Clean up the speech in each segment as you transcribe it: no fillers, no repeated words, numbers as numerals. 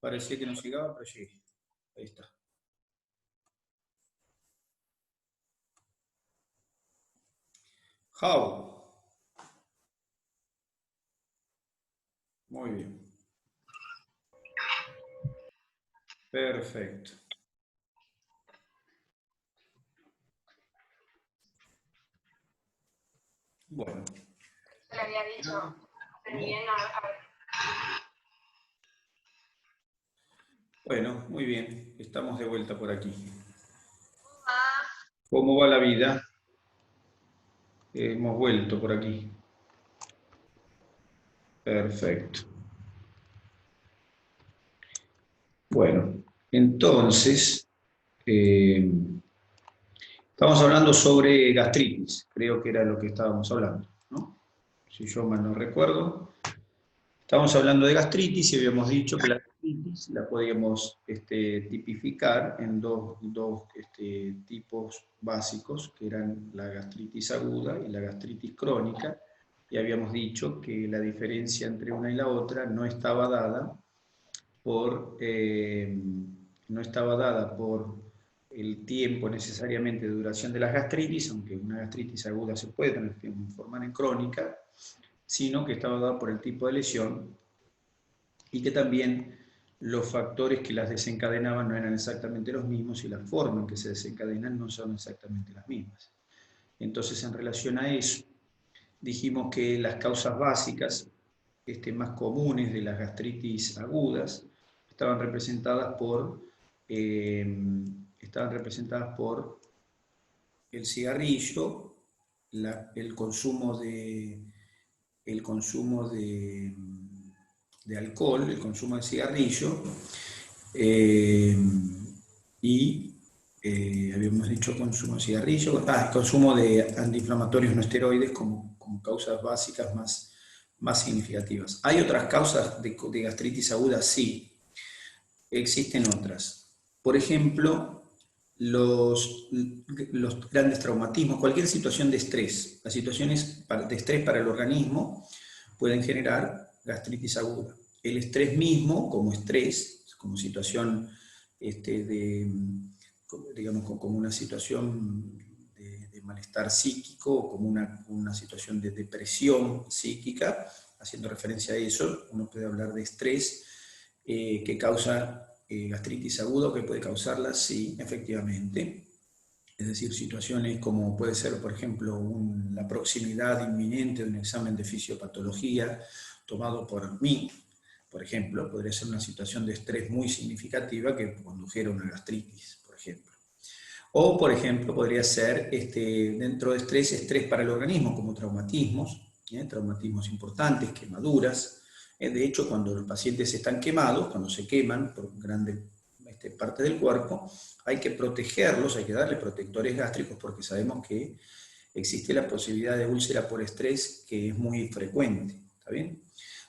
Parecía que no llegaba, pero llegué. Ahí está. How. Muy bien. Perfecto. Bueno. Se le había dicho. Bien, Bueno, muy bien. Estamos de vuelta por aquí. ¿Cómo va la vida? Hemos vuelto por aquí. Perfecto. Bueno, entonces, estamos hablando sobre gastritis. Creo que era lo que estábamos hablando, ¿no? Si yo mal no recuerdo. Estábamos hablando de gastritis y habíamos dicho que la gastritis la podíamos tipificar en dos tipos básicos, que eran la gastritis aguda y la gastritis crónica, y habíamos dicho que la diferencia entre una y la otra no estaba dada por, el tiempo necesariamente de duración de la gastritis, aunque una gastritis aguda se puede transformar en crónica, sino que estaba dada por el tipo de lesión y que también los factores que las desencadenaban no eran exactamente los mismos y la forma en que se desencadenan no son exactamente las mismas. Entonces, en relación a eso, dijimos que las causas básicas más comunes de las gastritis agudas estaban representadas por el cigarrillo, el consumo de alcohol, el consumo de cigarrillo, y habíamos dicho consumo de cigarrillo, consumo de antiinflamatorios no esteroides como causas básicas más significativas. ¿Hay otras causas de gastritis aguda? Sí, existen otras. Por ejemplo, los grandes traumatismos, cualquier situación de estrés. Las situaciones de estrés para el organismo pueden generar gastritis aguda. El estrés mismo, como estrés, como situación digamos, como una situación de malestar psíquico, como una situación de depresión psíquica, haciendo referencia a eso, uno puede hablar de estrés que causa gastritis aguda o que puede causarla, sí, efectivamente. Es decir, situaciones como puede ser, por ejemplo, la proximidad inminente de un examen de fisiopatología tomado por mí, por ejemplo, podría ser una situación de estrés muy significativa que condujera a una gastritis, por ejemplo. O, por ejemplo, podría ser dentro de estrés para el organismo, como traumatismos, traumatismos importantes, quemaduras. De hecho, cuando los pacientes están quemados, cuando se queman por grande parte del cuerpo, hay que protegerlos, hay que darle protectores gástricos porque sabemos que existe la posibilidad de úlcera por estrés que es muy frecuente. ¿Está bien?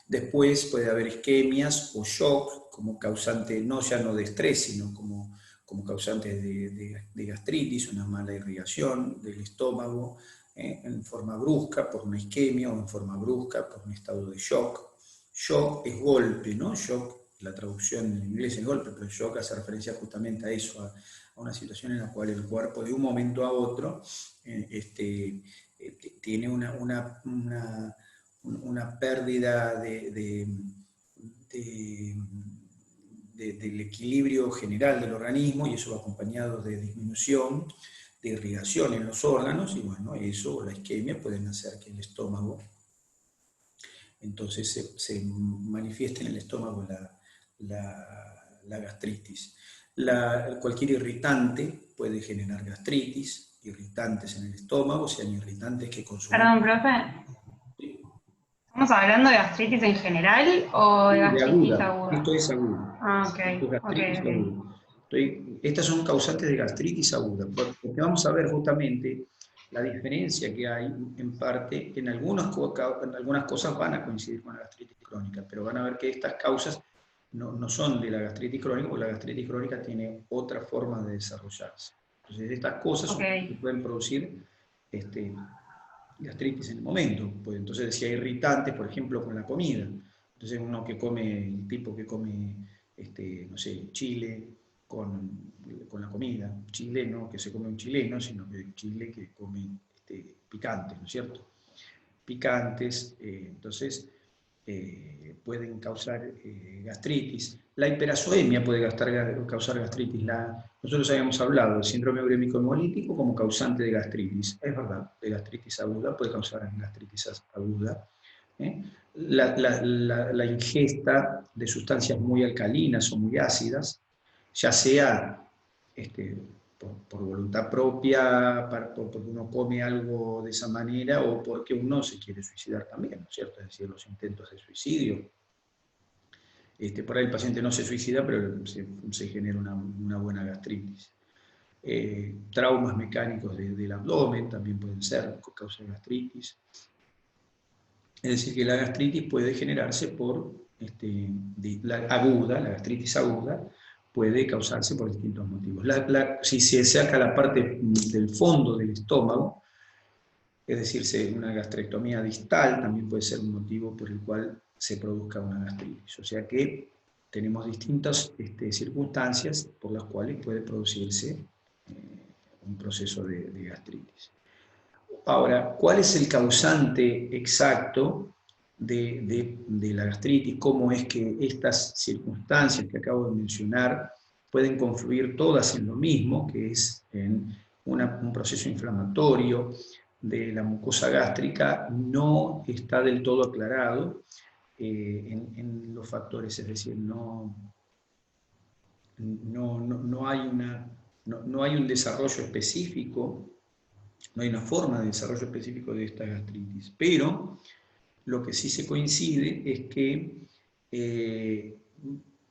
Después puede haber isquemias o shock como causante no de estrés, sino como causante de gastritis, una mala irrigación del estómago en forma brusca por una isquemia o en forma brusca por un estado de shock. Shock es golpe, ¿no? Shock, la traducción en inglés es golpe, pero shock hace referencia justamente a eso, a una situación en la cual el cuerpo de un momento a otro tiene una pérdida del equilibrio general del organismo, y eso va acompañado de disminución de irrigación en los órganos, y bueno, eso o la isquemia pueden hacer que el estómago, entonces se manifieste en el estómago la gastritis. Cualquier irritante puede generar gastritis, irritantes en el estómago, sean irritantes que consumen. Perdón, profe. ¿Estamos hablando de gastritis en general o de gastritis aguda? Esto es agudo. Ah, ok. Esto es gastritis aguda. Estas son causantes de gastritis aguda, porque vamos a ver justamente la diferencia que hay en parte, en algunas cosas van a coincidir con la gastritis crónica, pero van a ver que estas causas no son de la gastritis crónica, porque la gastritis crónica tiene otra forma de desarrollarse. Entonces, estas cosas son las que pueden producir gastritis en el momento. Pues entonces, si hay irritantes, por ejemplo, con la comida, entonces el tipo que come no sé, chile con la comida, chile no que se come un chileno, sino que chile que come picante, ¿no es cierto? Picantes, entonces pueden causar gastritis. La hiperazoemia puede causar gastritis. Nosotros habíamos hablado del síndrome urémico hemolítico como causante de gastritis. Es verdad, de gastritis aguda, puede causar gastritis aguda. La ingesta de sustancias muy alcalinas o muy ácidas, ya sea por voluntad propia, porque uno come algo de esa manera o porque uno se quiere suicidar también, ¿no es cierto? Es decir, los intentos de suicidio. Por ahí el paciente no se suicida, pero se genera una buena gastritis. Traumas mecánicos del abdomen también pueden ser causa de gastritis. Es decir, que la gastritis puede generarse por la gastritis aguda, puede causarse por distintos motivos. Si se saca la parte del fondo del estómago, es decir, una gastrectomía distal, también puede ser un motivo por el cual se produzca una gastritis. O sea que tenemos distintas circunstancias por las cuales puede producirse un proceso de gastritis. Ahora, ¿cuál es el causante exacto de la gastritis? ¿Cómo es que estas circunstancias que acabo de mencionar pueden confluir todas en lo mismo, que es en un proceso inflamatorio de la mucosa gástrica? No está del todo aclarado en los factores, es decir, no hay un desarrollo específico, no hay una forma de desarrollo específico de esta gastritis, pero lo que sí se coincide es que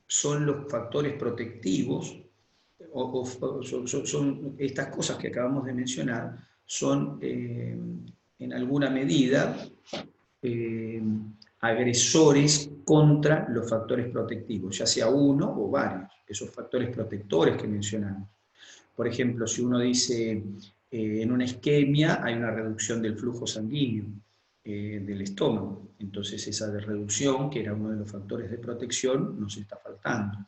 son los factores protectivos, son estas cosas que acabamos de mencionar, son en alguna medida agresores contra los factores protectivos, ya sea uno o varios, esos factores protectores que mencionamos. Por ejemplo, si uno dice en una isquemia hay una reducción del flujo sanguíneo del estómago, entonces esa reducción, que era uno de los factores de protección, nos está faltando.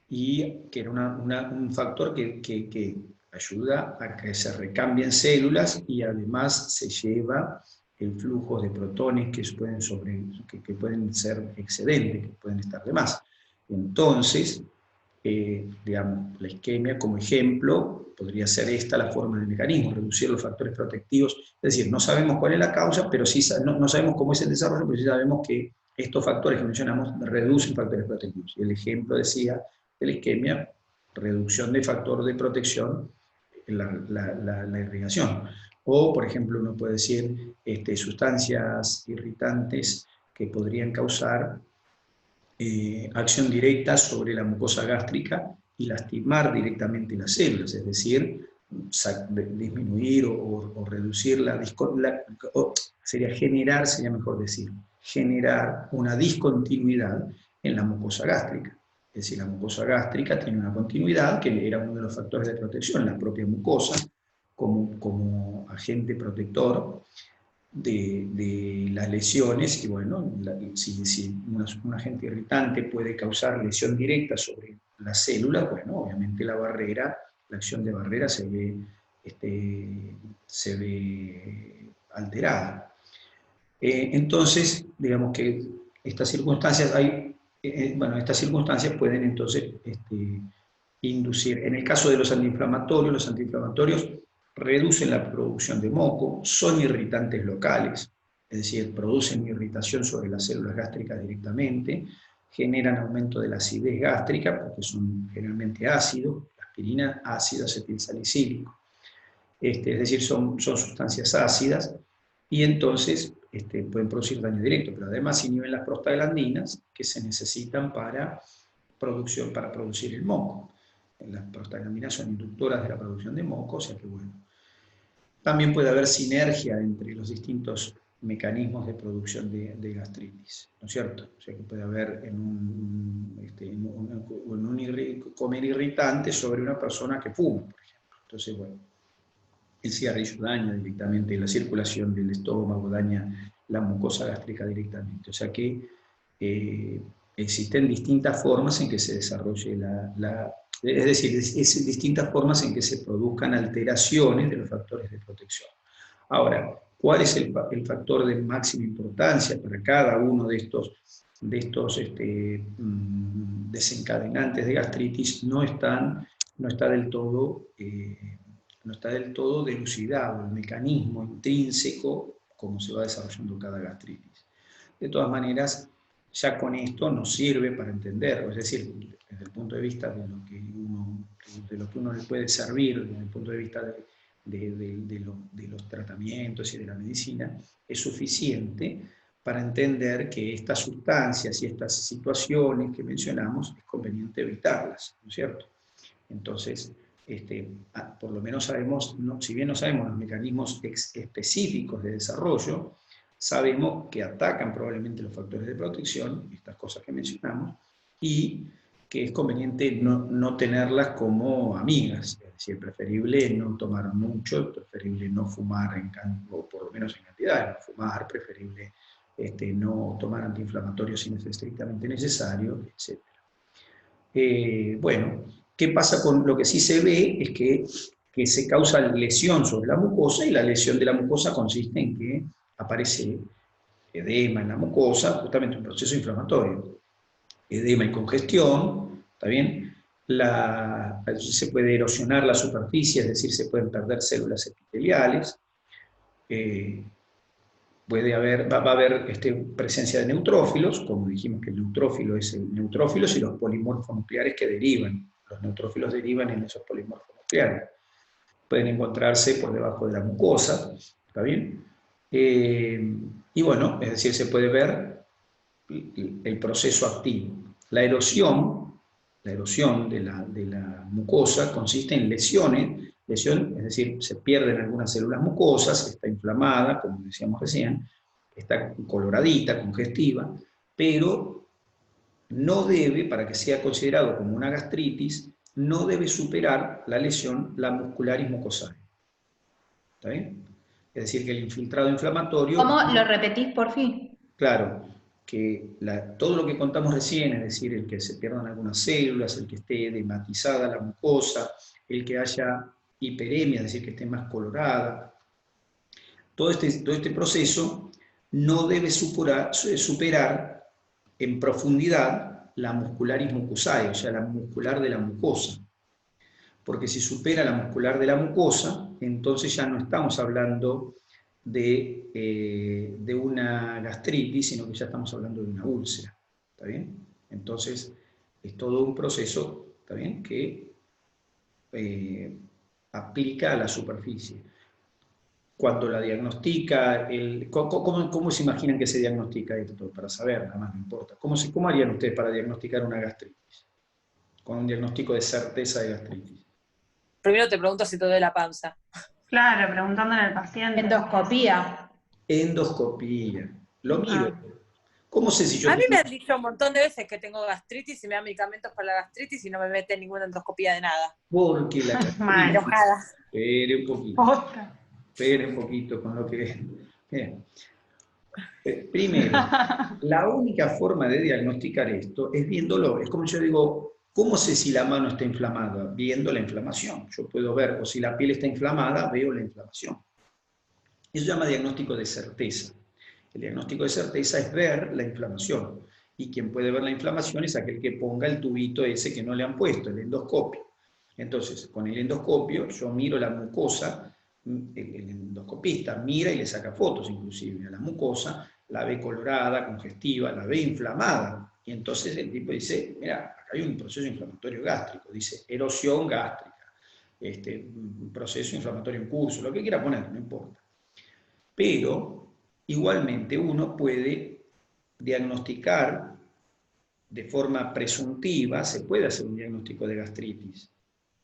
Y que era un factor que ayuda a que se recambien células y además se lleva el flujo de protones que pueden ser excedentes, que pueden estar de más. Entonces, digamos, la isquemia como ejemplo podría ser esta la forma del mecanismo, reducir los factores protectivos, es decir, no sabemos cuál es la causa, pero sí, no sabemos cómo es el desarrollo, pero sí sabemos que estos factores que mencionamos reducen factores protectivos. Y el ejemplo decía de la isquemia, reducción de factor de protección, la irrigación. O, por ejemplo, uno puede decir sustancias irritantes que podrían causar acción directa sobre la mucosa gástrica y lastimar directamente las células, es decir, disminuir o reducir sería mejor decir, generar una discontinuidad en la mucosa gástrica. Es decir, la mucosa gástrica tiene una continuidad, que era uno de los factores de protección, la propia mucosa, como agente protector de las lesiones, y bueno, si un agente irritante puede causar lesión directa sobre las células, bueno, obviamente la acción de barrera se ve alterada. Entonces, digamos que estas circunstancias pueden entonces inducir, en el caso de los antiinflamatorios reducen la producción de moco, son irritantes locales, es decir, producen irritación sobre las células gástricas directamente, generan aumento de la acidez gástrica, porque son generalmente ácidos, aspirina, ácido acetilsalicílico. Es decir, son sustancias ácidas, y entonces pueden producir daño directo, pero además inhiben las prostaglandinas que se necesitan para producir el moco. Las prostaglandinas son inductoras de la producción de moco, o sea que bueno. También puede haber sinergia entre los distintos mecanismos de producción de gastritis, ¿no es cierto? O sea que puede haber comer irritante sobre una persona que fuma, por ejemplo. Entonces, bueno, el cigarrillo daña directamente la circulación del estómago, daña la mucosa gástrica directamente. O sea que existen distintas formas en que se desarrolle es decir, es distintas formas en que se produzcan alteraciones de los factores de protección. Ahora, ¿cuál es el factor de máxima importancia para cada uno de estos desencadenantes de gastritis? No está del todo dilucidado el mecanismo intrínseco cómo se va desarrollando cada gastritis. De todas maneras, ya con esto nos sirve para entenderlo, es decir, desde el punto de vista de lo que uno le puede servir, desde el punto de vista de los tratamientos y de la medicina, es suficiente para entender que estas sustancias y estas situaciones que mencionamos es conveniente evitarlas, ¿no es cierto? Entonces, por lo menos sabemos, si bien no sabemos los mecanismos específicos de desarrollo, sabemos que atacan probablemente los factores de protección, estas cosas que mencionamos, y que es conveniente no tenerlas como amigas, es decir, preferible no tomar mucho, preferible no fumar, o por lo menos en cantidad, no fumar, preferible no tomar antiinflamatorios si no es estrictamente necesario, etc. Bueno, ¿qué pasa con lo que sí se ve? Es que se causa lesión sobre la mucosa, y la lesión de la mucosa consiste en que aparece edema en la mucosa, justamente un proceso inflamatorio. Edema y congestión, ¿está bien? Se puede erosionar la superficie, es decir, se pueden perder células epiteliales, va a haber presencia de neutrófilos, como dijimos que el neutrófilo es el neutrófilos y los polimorfos nucleares que derivan. Los neutrófilos derivan en esos polimorfos nucleares. Pueden encontrarse por debajo de la mucosa, ¿está bien? Y bueno, es decir, se puede ver el proceso activo. La erosión de la mucosa consiste en lesión, es decir, se pierden algunas células mucosas, está inflamada, como decíamos recién, está coloradita, congestiva, pero no debe, para que sea considerado como una gastritis, no debe superar la lesión la muscularis mucosae. ¿Está bien? Es decir, que el infiltrado inflamatorio... ¿Cómo lo repetís por fin? Claro, que todo lo que contamos recién, es decir, el que se pierdan algunas células, el que esté edematizada la mucosa, el que haya hiperemia, es decir, que esté más colorada, todo este proceso no debe superar en profundidad la muscularis mucosae, o sea, la muscular de la mucosa. Porque si supera la muscular de la mucosa, entonces ya no estamos hablando de una gastritis, sino que ya estamos hablando de una úlcera. ¿Está bien? Entonces, es todo un proceso, ¿está bien?, que aplica a la superficie. Cuando la diagnostica, ¿cómo se imaginan que se diagnostica esto? Para saber, nada más, no importa. ¿Cómo harían ustedes para diagnosticar una gastritis? Con un diagnóstico de certeza de gastritis. Primero te pregunto si te duele la panza. Claro, preguntándole al paciente. Endoscopía. Endoscopía. Lo miro. ¿Cómo sé si yo... A mí me han dicho un montón de veces que tengo gastritis y me dan medicamentos para la gastritis y no me meten ninguna endoscopía de nada. Porque la gastritis... Enojada. Espere un poquito. Espere un poquito con lo que... Bien. Primero, la única forma de diagnosticar esto es viéndolo. Es como yo digo, ¿cómo sé si la mano está inflamada? Viendo la inflamación. Yo puedo ver, o si la piel está inflamada, veo la inflamación. Eso se llama diagnóstico de certeza. El diagnóstico de certeza es ver la inflamación. Y quien puede ver la inflamación es aquel que ponga el tubito ese que no le han puesto, el endoscopio. Entonces, con el endoscopio yo miro la mucosa, el endoscopista mira y le saca fotos inclusive a la mucosa, la ve colorada, congestiva, la ve inflamada. Y entonces el tipo dice, mira, acá hay un proceso inflamatorio gástrico, dice erosión gástrica, un proceso inflamatorio en curso, lo que quiera poner, no importa. Pero, igualmente, uno puede diagnosticar de forma presuntiva, se puede hacer un diagnóstico de gastritis,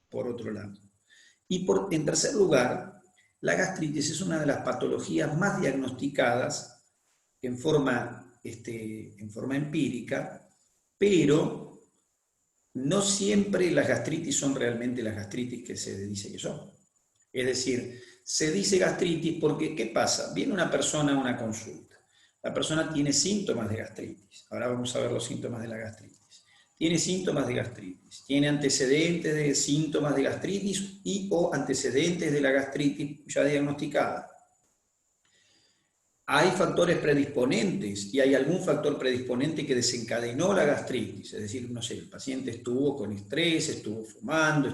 por otro lado. Y en tercer lugar, la gastritis es una de las patologías más diagnosticadas en forma empírica, pero no siempre las gastritis son realmente las gastritis que se dice que son. Es decir, se dice gastritis porque, ¿qué pasa? Viene una persona a una consulta. La persona tiene síntomas de gastritis. Ahora vamos a ver los síntomas de la gastritis. Tiene síntomas de gastritis, tiene antecedentes de síntomas de gastritis y o antecedentes de la gastritis ya diagnosticada. Hay factores predisponentes y hay algún factor predisponente que desencadenó la gastritis, es decir, no sé, el paciente estuvo con estrés, estuvo fumando,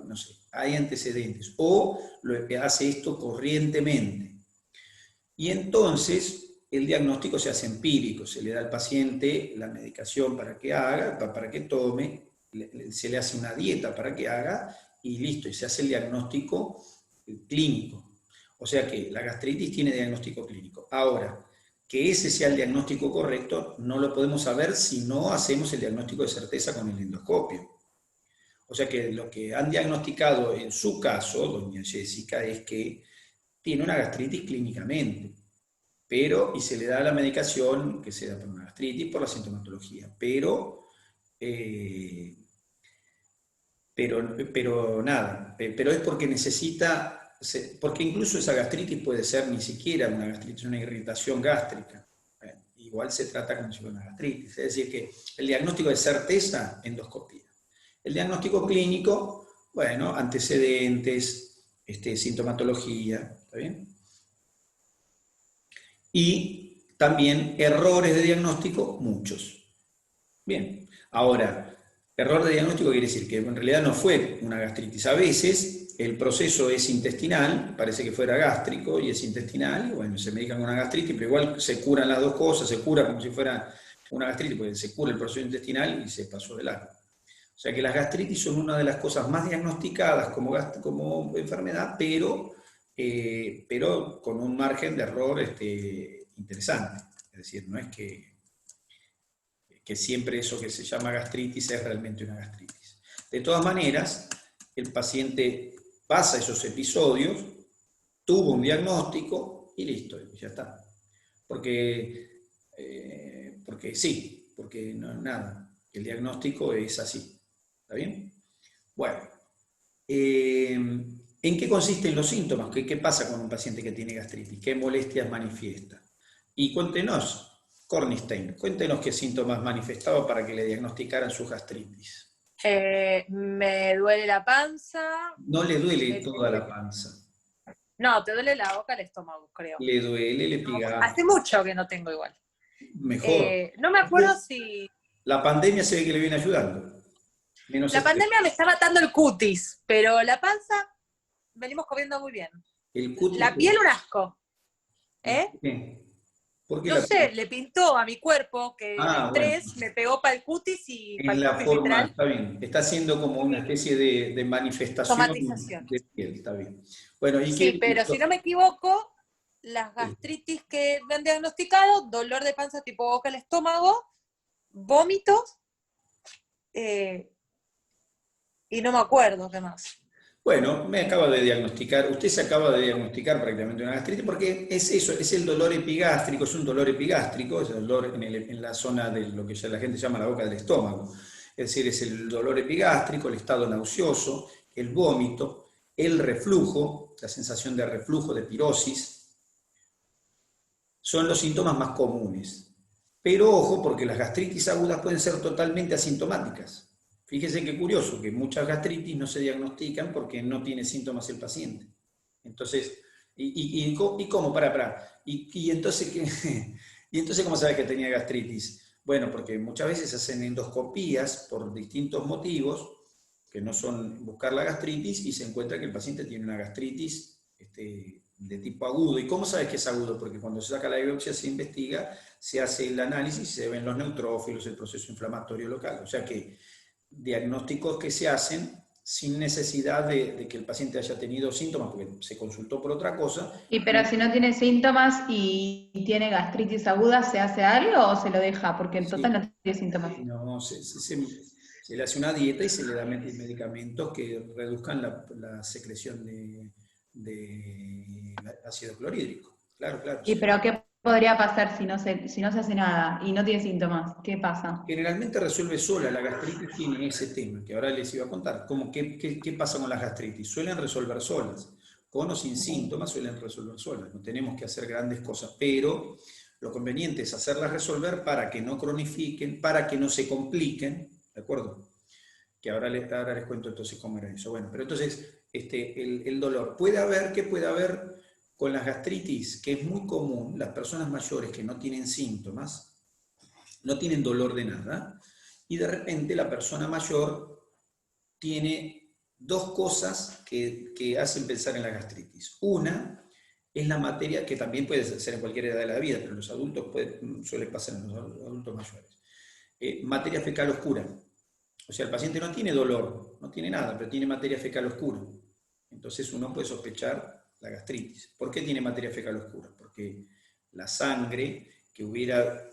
no sé, hay antecedentes, o lo que hace esto corrientemente. Y entonces el diagnóstico se hace empírico, se le da al paciente la medicación para que haga, para que tome, se le hace una dieta para que haga y listo, y se hace el diagnóstico clínico. O sea que la gastritis tiene diagnóstico clínico. Ahora, que ese sea el diagnóstico correcto, no lo podemos saber si no hacemos el diagnóstico de certeza con el endoscopio. O sea que lo que han diagnosticado en su caso, doña Jessica, es que tiene una gastritis clínicamente. Y se le da la medicación que se da por una gastritis, por la sintomatología, pero nada, pero es porque necesita, porque incluso esa gastritis puede ser ni siquiera una gastritis, una irritación gástrica, igual se trata como si fuera una gastritis, es decir que el diagnóstico de certeza, endoscopía. El diagnóstico clínico, bueno, antecedentes, sintomatología, ¿está bien? Y también errores de diagnóstico, muchos. Bien, ahora, error de diagnóstico quiere decir que en realidad no fue una gastritis. A veces el proceso es intestinal, parece que fuera gástrico y es intestinal, y bueno, se medican con una gastritis, pero igual se curan las dos cosas, se cura como si fuera una gastritis, porque se cura el proceso intestinal y se pasó de largo. O sea que las gastritis son una de las cosas más diagnosticadas como enfermedad, pero con un margen de error interesante. Es decir, no es que siempre eso que se llama gastritis es realmente una gastritis. De todas maneras, el paciente pasa esos episodios, tuvo un diagnóstico y listo, ya está. Porque sí, porque no, nada, el diagnóstico es así. ¿Está bien? Bueno. ¿En qué consisten los síntomas? ¿Qué pasa con un paciente que tiene gastritis? ¿Qué molestias manifiesta? Y cuéntenos, Cornstein, cuéntenos qué síntomas manifestaba para que le diagnosticaran su gastritis. Me duele la panza. No le duele toda la panza. No, te duele la boca, el estómago, creo. Le duele, le pica. Hace mucho que no tengo igual. Mejor. No me acuerdo si... La pandemia se ve que le viene ayudando. La pandemia me está matando el cutis, pero la panza venimos comiendo muy bien. El cutis, la piel un asco. ¿Por qué? No sé, le pintó a mi cuerpo que el estrés bueno, me pegó para el cutis y en para el la cutis forma, literal. está bien. Está haciendo como una especie de manifestación Somatización. de piel, está bien. Bueno, ¿y sí, pero si no me equivoco, las gastritis que me han diagnosticado, dolor de panza tipo boca al estómago, vómitos, y no me acuerdo qué más. Bueno, me acaba de diagnosticar, usted se acaba de diagnosticar prácticamente una gastritis, porque es eso, es el dolor epigástrico, es un dolor epigástrico, es el dolor en la zona de lo que ya la gente llama la boca del estómago. Es decir, es el dolor epigástrico, el estado nauseoso, el vómito, el reflujo, la sensación de reflujo, de pirosis, son los síntomas más comunes. Pero ojo, porque las gastritis agudas pueden ser totalmente asintomáticas. Fíjese qué curioso, que muchas gastritis no se diagnostican porque no tiene síntomas el paciente. Entonces, ¿y cómo? ¿Y entonces qué? ¿Y entonces cómo sabes que tenía gastritis? Bueno, porque muchas veces hacen endoscopías por distintos motivos, que no son buscar la gastritis, y se encuentra que el paciente tiene una gastritis de tipo agudo. ¿Y cómo sabes que es agudo? Porque cuando se saca la biopsia se investiga, se hace el análisis y se ven los neutrófilos, el proceso inflamatorio local. O sea que diagnósticos que se hacen sin necesidad de que el paciente haya tenido síntomas, porque se consultó por otra cosa. Pero si no tiene síntomas y tiene gastritis aguda, ¿se hace algo o se lo deja? Porque en total no tiene síntomas. No, se le hace una dieta y se le da medicamentos que reduzcan la secreción de ácido clorhídrico. Claro. ¿Pero qué podría pasar si no se hace nada y no tiene síntomas? ¿Qué pasa? Generalmente resuelve sola. La gastritis tiene ese tema, que ahora les iba a contar. ¿Qué pasa con las gastritis? Suelen resolver solas. Con o sin síntomas suelen resolver solas. No tenemos que hacer grandes cosas, pero lo conveniente es hacerlas resolver para que no cronifiquen, para que no se compliquen, ¿de acuerdo? Que ahora les cuento entonces cómo era eso. Bueno, pero entonces el dolor. ¿Qué puede haber con las gastritis? Que es muy común, las personas mayores que no tienen síntomas, no tienen dolor de nada, y de repente la persona mayor tiene dos cosas que hacen pensar en la gastritis. Una es la materia, que también puede ser en cualquier edad de la vida, pero en los adultos suele pasar en los adultos mayores. Materia fecal oscura. O sea, el paciente no tiene dolor, no tiene nada, pero tiene materia fecal oscura. Entonces uno puede sospechar la gastritis. ¿Por qué tiene materia fecal oscura? Porque la sangre que hubiera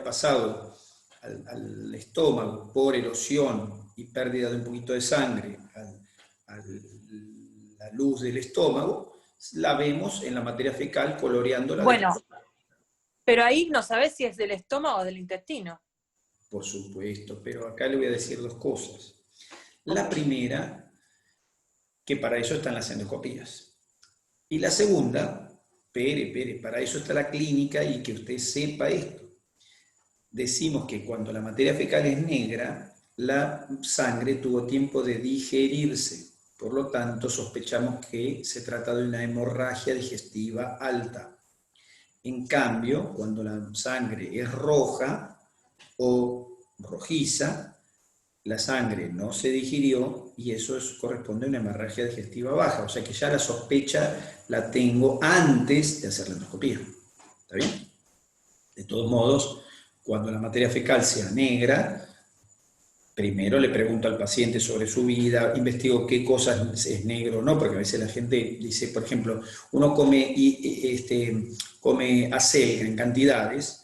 pasado al estómago por erosión y pérdida de un poquito de sangre a la luz del estómago, la vemos en la materia fecal coloreándola. Bueno, pero ahí no sabes si es del estómago o del intestino. Por supuesto, pero acá le voy a decir dos cosas. La primera, que para eso están las endoscopías. Y la segunda, para eso está la clínica y que usted sepa esto. Decimos que cuando la materia fecal es negra, la sangre tuvo tiempo de digerirse. Por lo tanto, sospechamos que se trata de una hemorragia digestiva alta. En cambio, cuando la sangre es roja o rojiza, la sangre no se digirió y eso corresponde a una hemorragia digestiva baja. O sea que ya la sospecha la tengo antes de hacer la endoscopía. ¿Está bien? De todos modos, cuando la materia fecal sea negra, primero le pregunto al paciente sobre su vida, investigo qué cosas es negro o no, porque a veces la gente dice, por ejemplo, uno come acelga en cantidades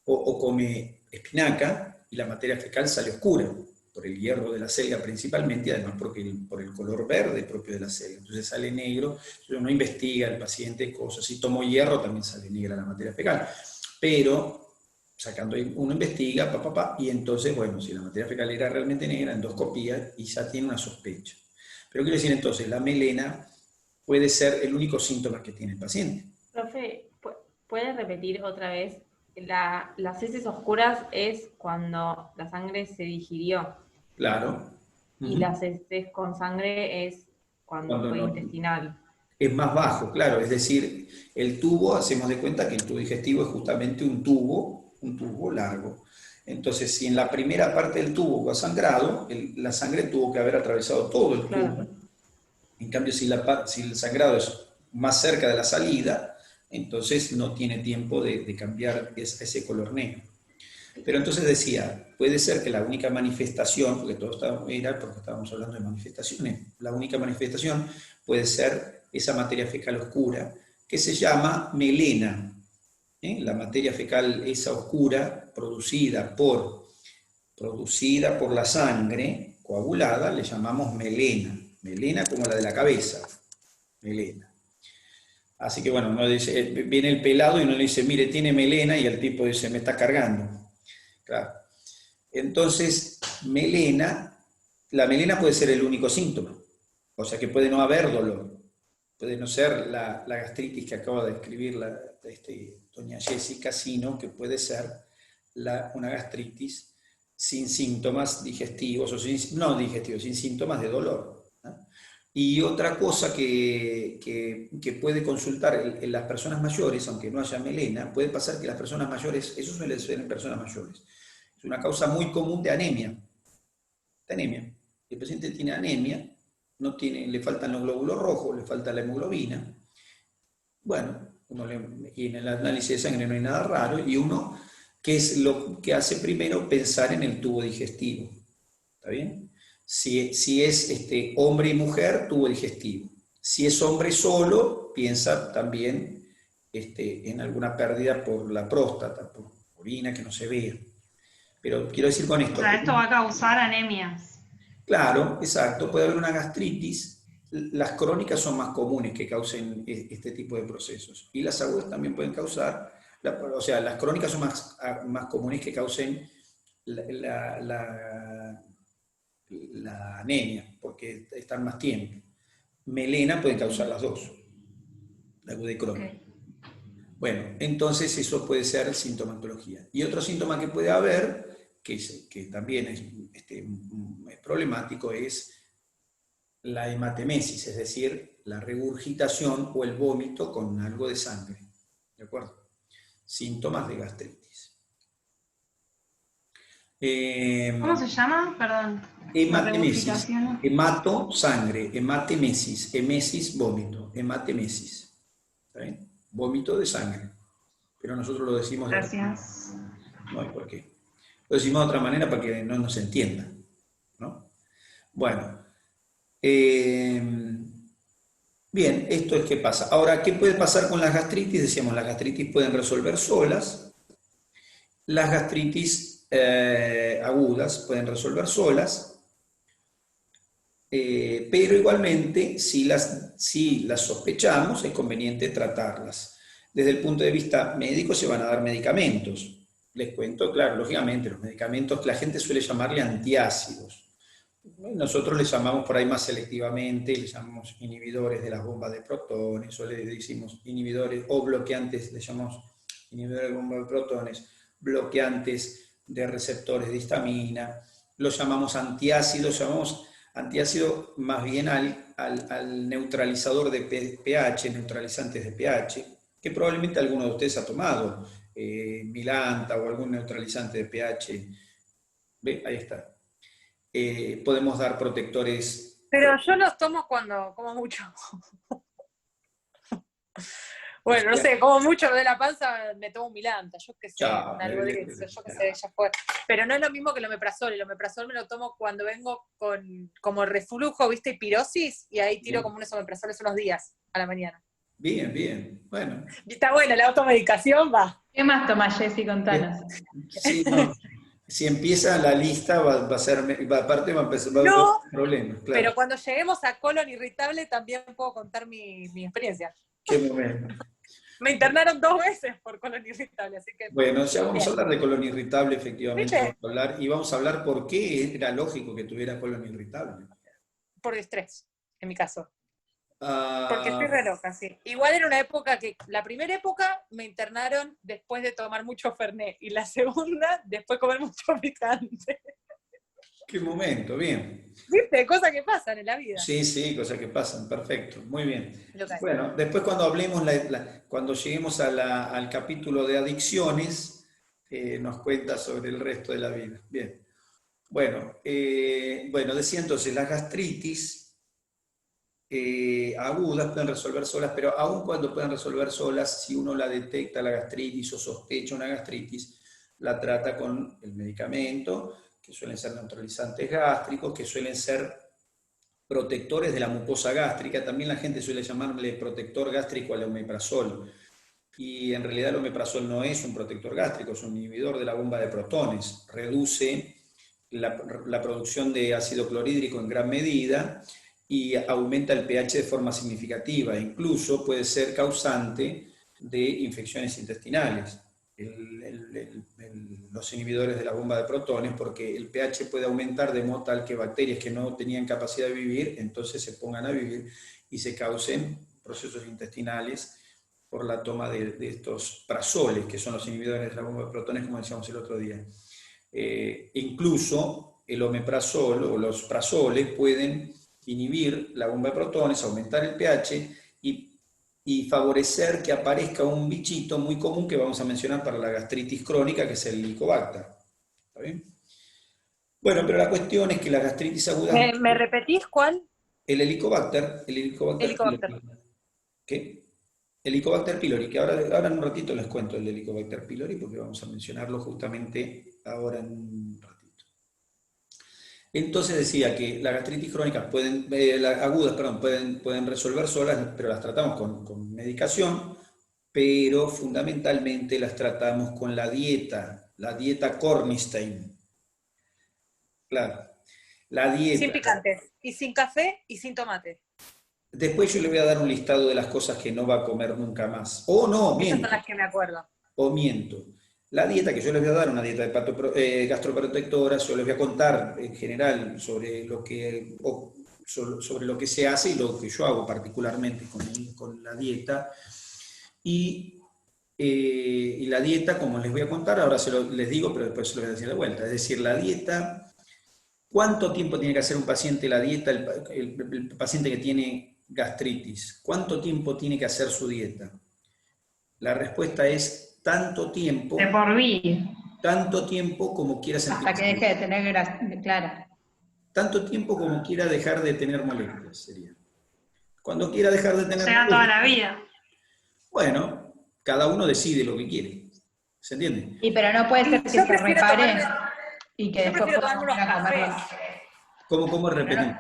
o come espinaca y la materia fecal sale oscura, por el hierro de la selga principalmente, y además por el color verde propio de la selga. Entonces sale negro, entonces uno investiga al paciente cosas. Si tomo hierro también sale negra la materia fecal. Pero sacando uno investiga, y entonces, bueno, si la materia fecal era realmente negra, endoscopía y ya tiene una sospecha. Pero quiero decir entonces, la melena puede ser el único síntoma que tiene el paciente. Profe, ¿puede repetir otra vez? Las heces oscuras es cuando la sangre se digirió. Claro. Y las heces con sangre es cuando fue no, intestinal. es más bajo, claro, es decir, el tubo, hacemos de cuenta que el tubo digestivo es justamente un tubo largo. Entonces, si en la primera parte del tubo ha sangrado, la sangre tuvo que haber atravesado todo el tubo. En cambio, si el sangrado es más cerca de la salida, entonces no tiene tiempo de cambiar ese color negro. Pero entonces decía, puede ser que la única manifestación, porque todo era porque estábamos hablando de manifestaciones, la única manifestación puede ser esa materia fecal oscura, que se llama melena. La materia fecal esa oscura, producida por la sangre coagulada, le llamamos melena. Melena como la de la cabeza, melena. Así que bueno, uno dice, viene el pelado y uno le dice, mire, tiene melena, y el tipo dice, me está cargando. Claro. Entonces, la melena puede ser el único síntoma, o sea que puede no haber dolor, puede no ser la gastritis que acaba de describir doña Jessica, sino que puede ser una gastritis sin síntomas digestivos, sin síntomas de dolor, ¿no? Y otra cosa que puede consultar en las personas mayores, aunque no haya melena, puede pasar que las personas mayores, eso suele ser en personas mayores, es una causa muy común de anemia. El paciente tiene anemia, le faltan los glóbulos rojos, le falta la hemoglobina. Bueno, y en el análisis de sangre no hay nada raro, y uno, ¿qué es lo que hace primero? Pensar en el tubo digestivo. ¿Está bien? Si es hombre y mujer, tubo digestivo. Si es hombre solo, piensa también en alguna pérdida por la próstata, por orina que no se vea. Pero quiero decir con esto. O sea, esto va a causar anemias. Claro, exacto, puede haber una gastritis. Las crónicas son más comunes que causen este tipo de procesos. Y las agudas también pueden causar, o sea, las crónicas son más comunes que causen la anemia, porque están más tiempo. Melena pueden causar las dos, la aguda y crónica. Okay. Bueno, entonces eso puede ser sintomatología. Y otro síntoma que puede haber, que también es problemático, es la hematemesis, es decir, la regurgitación o el vómito con algo de sangre. ¿De acuerdo? Síntomas de gastritis. ¿Cómo se llama? Perdón. La Hematemesis. regurgitación. Hemato, sangre. Hematemesis. Hemesis, vómito. Hematemesis. ¿Está bien? Vómito de sangre. Pero nosotros lo decimos de otra manera. Gracias. No hay por qué. Lo decimos de otra manera para que no nos entienda, ¿no? Bueno. Bien, esto es qué pasa. Ahora, ¿qué puede pasar con las gastritis? Decíamos, las gastritis pueden resolver solas. Las gastritis agudas pueden resolver solas. Pero igualmente, si las sospechamos, es conveniente tratarlas. Desde el punto de vista médico se van a dar medicamentos. Les cuento, claro, lógicamente, los medicamentos que la gente suele llamarle antiácidos. Nosotros les llamamos por ahí más selectivamente, les llamamos inhibidores de las bombas de protones, o le decimos inhibidores o bloqueantes, les llamamos inhibidores de bombas de protones, bloqueantes de receptores de histamina, los llamamos antiácidos, llamamos antiácido más bien al neutralizador de pH, neutralizantes de pH, que probablemente alguno de ustedes ha tomado, Milanta o algún neutralizante de pH. ¿Ve? Ahí está. Podemos dar protectores. Pero yo los tomo cuando como mucho. Bueno, no sé, como mucho de la panza me tomo un Milanta, yo qué sé, Chao, un algo de eso, yo qué sé, ya fue. Pero no es lo mismo que el omeprazol me lo tomo cuando vengo con como reflujo, ¿viste? Y pirosis, y ahí tiro como unos omeprazoles unos días a la mañana. Bien, bien, bueno. Está bueno, la automedicación va. ¿Qué más tomás, Jessy? Contanos. Sí, no. Si empieza la lista va a ser, aparte va a empezar a haber No, problemas, claro. pero cuando lleguemos a colon irritable también puedo contar mi experiencia. Qué momento. Me internaron 2 veces por colon irritable, así que... Bueno, ya vamos bien. a hablar de colon irritable, efectivamente. ¿Viste? Vamos a hablar, y vamos a hablar por qué era lógico que tuviera colon irritable. Por estrés, en mi caso. Ah, Porque estoy re loca, sí. Igual era una época que, la primera época me internaron después de tomar mucho Fernet, y la segunda después de comer mucho picante. qué momento, bien. ¿Viste? Cosas que pasan en la vida. Sí, sí, cosas que pasan, perfecto, muy bien. Loca. Bueno, después cuando hablemos, cuando lleguemos al capítulo de adicciones, nos cuenta sobre el resto de la vida. Bien. Bueno, decía entonces, las gastritis agudas pueden resolver solas, pero aun cuando puedan resolver solas, si uno la detecta la gastritis o sospecha una gastritis, la trata con el medicamento, que suelen ser neutralizantes gástricos, que suelen ser protectores de la mucosa gástrica. También la gente suele llamarle protector gástrico al omeprazol. Y en realidad el omeprazol no es un protector gástrico, es un inhibidor de la bomba de protones. Reduce la producción de ácido clorhídrico en gran medida y aumenta el pH de forma significativa. Incluso puede ser causante de infecciones intestinales. Los inhibidores de la bomba de protones, porque el pH puede aumentar de modo tal que bacterias que no tenían capacidad de vivir, entonces se pongan a vivir y se causen procesos intestinales por la toma de estos prazoles, que son los inhibidores de la bomba de protones, como decíamos el otro día. Incluso el omeprazol o los prazoles pueden inhibir la bomba de protones, aumentar el pH y favorecer que aparezca un bichito muy común que vamos a mencionar para la gastritis crónica, que es el Helicobacter. ¿Está bien? Bueno, pero la cuestión es que la gastritis aguda... ¿Me repetís cuál? El Helicobacter Helicobacter. pylori. ¿Qué? Helicobacter pylori, que ahora en un ratito les cuento el Helicobacter pylori, porque vamos a mencionarlo justamente ahora en un ratito. Entonces decía que las gastritis crónicas pueden resolver solas, pero las tratamos con medicación, pero fundamentalmente las tratamos con la dieta Cornistein. Claro, la dieta. Sin picantes, y sin café, y sin tomate. Después yo le voy a dar un listado de las cosas que no va a comer nunca más. O no, Esas miento. son las que me acuerdo. O miento. La dieta que yo les voy a dar, una dieta de gastroprotectora, yo les voy a contar en general sobre lo que se hace y lo que yo hago particularmente con la dieta. Y Y la dieta, como les voy a contar, ahora les digo, pero después se lo voy a decir de vuelta. Es decir, la dieta, ¿cuánto tiempo tiene que hacer un paciente la dieta, el paciente que tiene gastritis? ¿Cuánto tiempo tiene que hacer su dieta? La respuesta es tanto tiempo. De por vida. Tanto tiempo como quiera sentir. Hasta que deje de tener claro. Tanto tiempo como quiera dejar de tener molestias, sería. Cuando quiera dejar de tener Sea toda la vida. Bueno, cada uno decide lo que quiere. ¿Se entiende? Y pero no puede ser que Yo se prefiero repare y que Yo después prefiero pueda tomarme volver unos a comerlo. cafés. ¿Cómo repetir?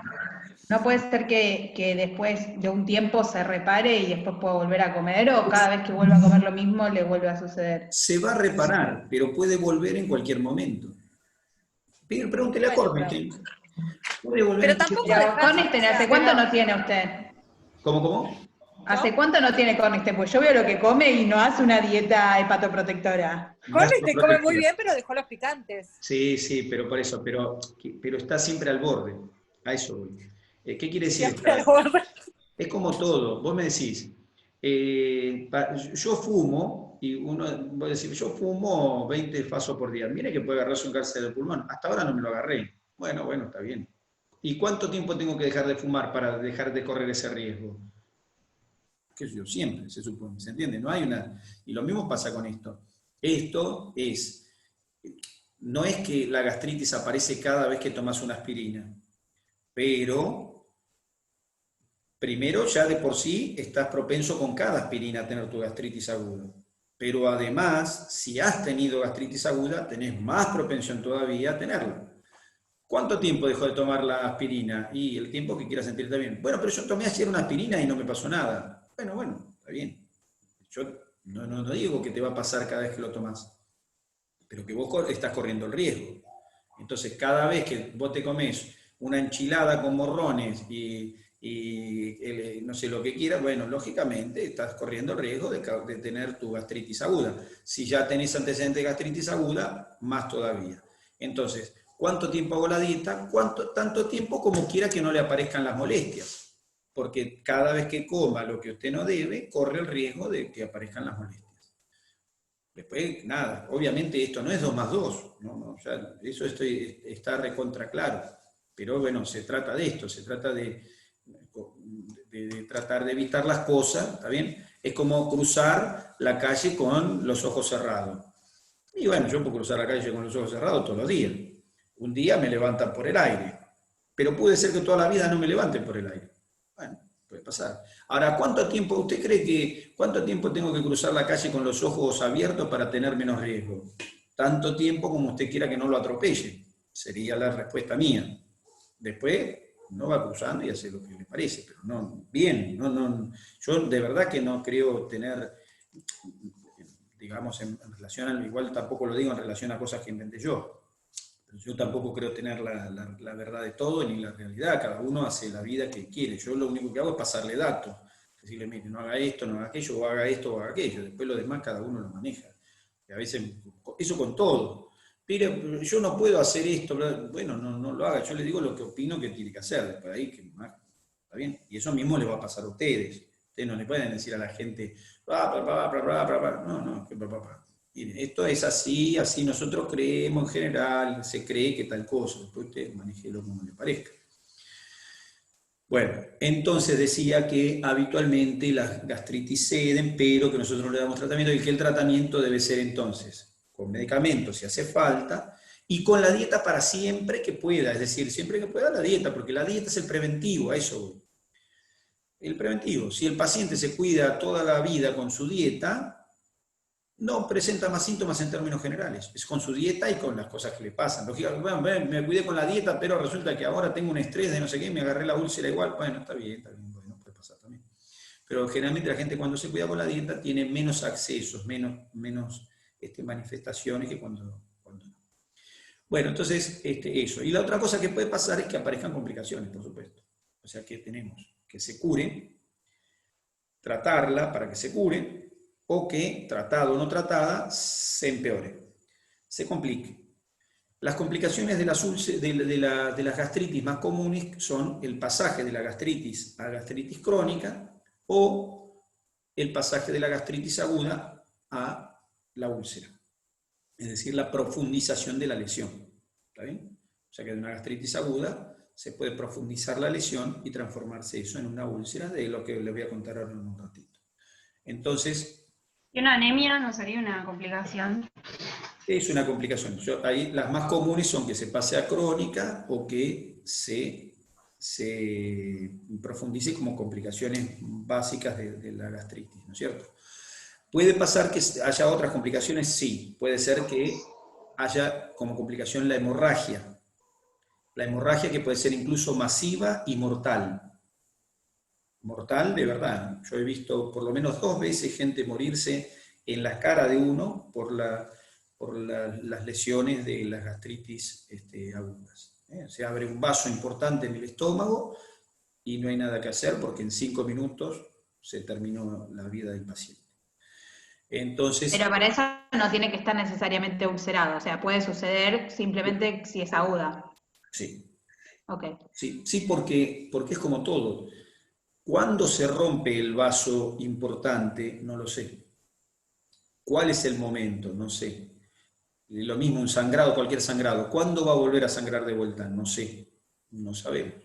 No puede ser que después de un tiempo se repare y después pueda volver a comer, o cada vez que vuelva a comer lo mismo le vuelve a suceder. Se va a reparar, pero puede volver en cualquier momento. Pregúntele a Cornstein. Puede volver Pero en tampoco cualquier- Pero Cornstein, ¿hace cuánto no tiene usted? ¿Cómo? ¿Hace cuánto no tiene Cornstein? Pues yo veo lo que come y no hace una dieta hepatoprotectora. Cornstein come muy bien, pero dejó los picantes. Sí, pero por eso, pero está siempre al borde. A eso voy. ¿Qué quiere decir? Siempre al borde. Es como todo. Vos me decís, yo fumo, y uno va a decir, yo fumo 20 fasos por día. Mire que puede agarrarse un cáncer de pulmón. Hasta ahora no me lo agarré. Bueno, está bien. ¿Y cuánto tiempo tengo que dejar de fumar para dejar de correr ese riesgo? Que yo siempre, se supone, ¿se entiende? No hay una... Y lo mismo pasa con esto. Esto no es que la gastritis aparece cada vez que tomas una aspirina, pero primero ya de por sí estás propenso con cada aspirina a tener tu gastritis aguda. Pero además, si has tenido gastritis aguda, tenés más propensión todavía a tenerla. ¿Cuánto tiempo dejó de tomar la aspirina? Y el tiempo que quieras sentirte bien. Bueno, pero yo tomé ayer una aspirina y no me pasó nada. Bueno, está bien. Yo no digo que te va a pasar cada vez que lo tomás, pero que vos estás corriendo el riesgo. Entonces, cada vez que vos te comés una enchilada con morrones y no sé lo que quieras, bueno, lógicamente estás corriendo el riesgo de tener tu gastritis aguda. Si ya tenés antecedentes de gastritis aguda, más todavía. Entonces, ¿cuánto tiempo hago la dieta? Tanto tiempo como quiera que no le aparezcan las molestias. Porque cada vez que coma lo que usted no debe, corre el riesgo de que aparezcan las molestias. Después, nada, obviamente esto no es 2 más 2, ¿no? O sea, eso está recontra claro. Pero bueno, se trata de esto, se trata de tratar de evitar las cosas, ¿está bien? Es como cruzar la calle con los ojos cerrados. Y bueno, yo puedo cruzar la calle con los ojos cerrados todos los días. Un día me levantan por el aire, pero puede ser que toda la vida no me levanten por el aire. Bueno, puede pasar. Ahora, ¿cuánto tiempo tengo que cruzar la calle con los ojos abiertos para tener menos riesgo? Tanto tiempo como usted quiera que no lo atropelle. Sería la respuesta mía. Después, no va cruzando y hace lo que le parece, pero no, bien, yo de verdad que no creo tener, digamos, en relación, igual tampoco lo digo en relación a cosas que inventé yo. Yo tampoco creo tener la verdad de todo ni la realidad. Cada uno hace la vida que quiere. Yo lo único que hago es pasarle datos. Decirle, mire, no haga esto, no haga aquello, o haga esto, o haga aquello. Después lo demás cada uno lo maneja. Y a veces, eso con todo. Pero yo no puedo hacer esto. Bueno, no lo haga. Yo le digo lo que opino que tiene que hacer. Después ahí, ¿está bien? Y eso mismo le va a pasar a ustedes. Ustedes no le pueden decir a la gente, no, Mire, esto es así nosotros creemos en general, se cree que tal cosa, después usted manéjelo como le parezca. Bueno, entonces decía que habitualmente las gastritis ceden, pero que nosotros no le damos tratamiento y que el tratamiento debe ser entonces con medicamentos si hace falta y con la dieta para siempre que pueda, es decir, siempre que pueda la dieta, porque la dieta es el preventivo, a eso voy. El preventivo, si el paciente se cuida toda la vida con su dieta, no presenta más síntomas en términos generales. Es con su dieta y con las cosas que le pasan. Lógicamente, bueno, me cuidé con la dieta, pero resulta que ahora tengo un estrés de no sé qué, me agarré la úlcera igual. Bueno, está bien, bueno, puede pasar también. Pero generalmente la gente cuando se cuida con la dieta tiene menos accesos, menos manifestaciones que cuando no. Bueno, entonces, eso. Y la otra cosa que puede pasar es que aparezcan complicaciones, por supuesto. O sea, que tenemos que se cure, tratarla para que se cure, o que, tratado o no tratada, se empeore, se complique. Las complicaciones de las gastritis más comunes son el pasaje de la gastritis a gastritis crónica o el pasaje de la gastritis aguda a la úlcera, es decir, la profundización de la lesión. ¿Está bien? O sea que de una gastritis aguda se puede profundizar la lesión y transformarse eso en una úlcera, de lo que les voy a contar ahora en un ratito. Entonces, ¿y una anemia no sería una complicación? es una complicación. Ahí las más comunes son que se pase a crónica o que se profundice como complicaciones básicas de la gastritis, ¿no es cierto? ¿Puede pasar que haya otras complicaciones? Sí. Puede ser que haya como complicación la hemorragia. La hemorragia que puede ser incluso masiva y mortal. Mortal, de verdad. Yo he visto por lo menos 2 veces gente morirse en la cara de uno por las lesiones de las gastritis agudas. Se abre un vaso importante en el estómago y no hay nada que hacer porque en 5 minutos se terminó la vida del paciente. Entonces, Pero para eso no tiene que estar necesariamente ulcerada, o sea, puede suceder simplemente si es aguda. sí. Ok. Sí, porque es como todo. ¿Cuándo se rompe el vaso importante? No lo sé. ¿Cuál es el momento? No sé. Lo mismo un sangrado, cualquier sangrado. ¿Cuándo va a volver a sangrar de vuelta? No sé. No sabemos.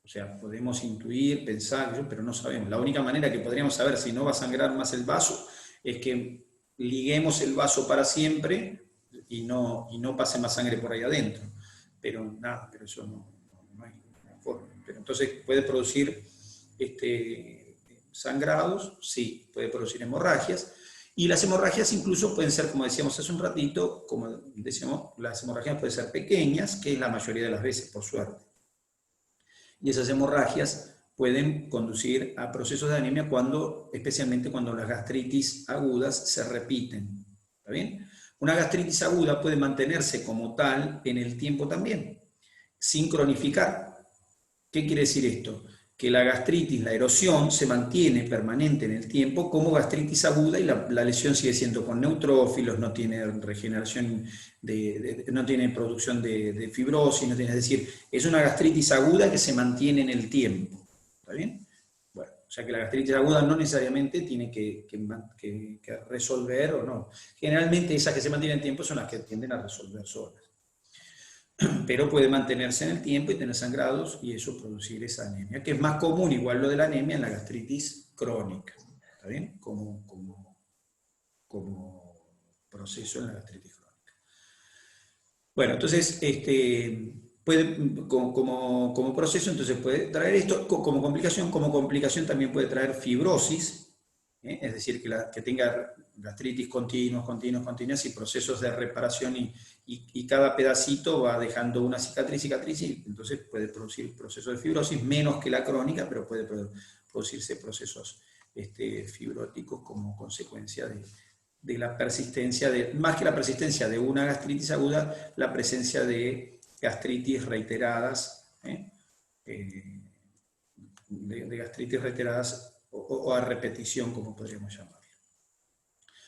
O sea, podemos intuir, pensar, pero no sabemos. La única manera que podríamos saber si no va a sangrar más el vaso es que liguemos el vaso para siempre y no pase más sangre por ahí adentro. Pero nada, pero eso no hay forma. Pero entonces puede producir sangrados, sí, puede producir hemorragias, y las hemorragias incluso pueden ser, como decíamos hace un ratito, como decíamos, las hemorragias pueden ser pequeñas, que es la mayoría de las veces, por suerte. Y esas hemorragias pueden conducir a procesos de anemia especialmente cuando las gastritis agudas se repiten. ¿Está bien? Una gastritis aguda puede mantenerse como tal en el tiempo también, sin cronificar. ¿Qué quiere decir esto? Que la gastritis, la erosión, se mantiene permanente en el tiempo como gastritis aguda y la lesión sigue siendo con neutrófilos, no tiene regeneración, no tiene producción de fibrosis, es decir, es una gastritis aguda que se mantiene en el tiempo. ¿Está bien? Bueno, o sea que la gastritis aguda no necesariamente tiene que resolver o no. Generalmente esas que se mantienen en el tiempo son las que tienden a resolver solas. Pero puede mantenerse en el tiempo y tener sangrados y eso producir esa anemia, que es más común igual lo de la anemia en la gastritis crónica, ¿está bien? Como proceso en la gastritis crónica. Bueno, entonces, como proceso, entonces puede traer esto como complicación también puede traer fibrosis, es decir, que tenga gastritis continuas y procesos de reparación y cada pedacito va dejando una cicatriz y entonces puede producir procesos de fibrosis, menos que la crónica, pero puede producirse procesos fibróticos como consecuencia de la persistencia, más que la persistencia de una gastritis aguda, la presencia de gastritis reiteradas, de gastritis reiteradas o a repetición, como podríamos llamarlo.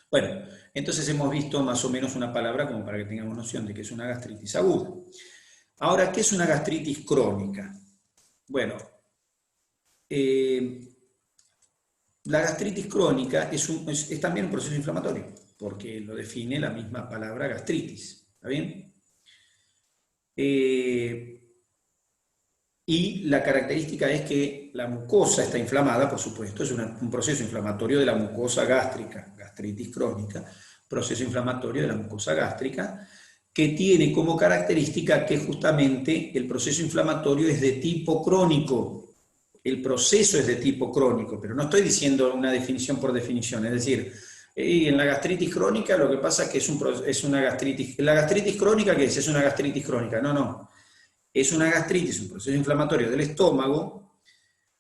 Bueno, entonces hemos visto más o menos una palabra como para que tengamos noción de que es una gastritis aguda. Ahora, ¿qué es una gastritis crónica? Bueno, la gastritis crónica es también un proceso inflamatorio, porque lo define la misma palabra gastritis, ¿está bien? Y la característica es que la mucosa está inflamada, por supuesto, es un proceso inflamatorio de la mucosa gástrica, gastritis crónica, proceso inflamatorio de la mucosa gástrica, que tiene como característica que justamente el proceso inflamatorio es de tipo crónico. El proceso es de tipo crónico, pero no estoy diciendo una definición por definición, es decir, en la gastritis crónica lo que pasa es que es una gastritis. ¿La gastritis crónica qué es? Es una gastritis crónica. No. Es una gastritis, un proceso inflamatorio del estómago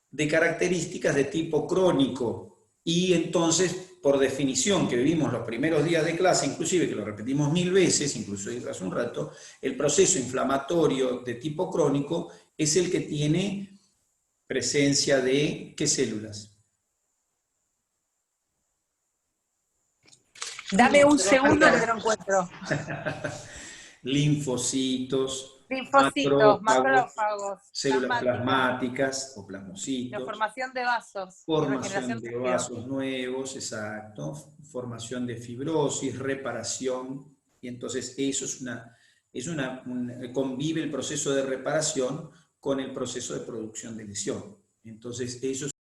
de características de tipo crónico. Y entonces, por definición, que vivimos los primeros días de clase, inclusive que lo repetimos 1000 veces, incluso hace un rato, el proceso inflamatorio de tipo crónico es el que tiene presencia de ¿qué células? Dame un segundo que no lo encuentro. Linfocitos, Linfocitos, macrófagos, células plasmáticas, plasmáticas o la plasmocitos, formación de vasos, y formación regeneración de tejido. vasos nuevos, exacto, formación de fibrosis, reparación, y entonces eso convive el proceso de reparación con el proceso de producción de lesión. Entonces eso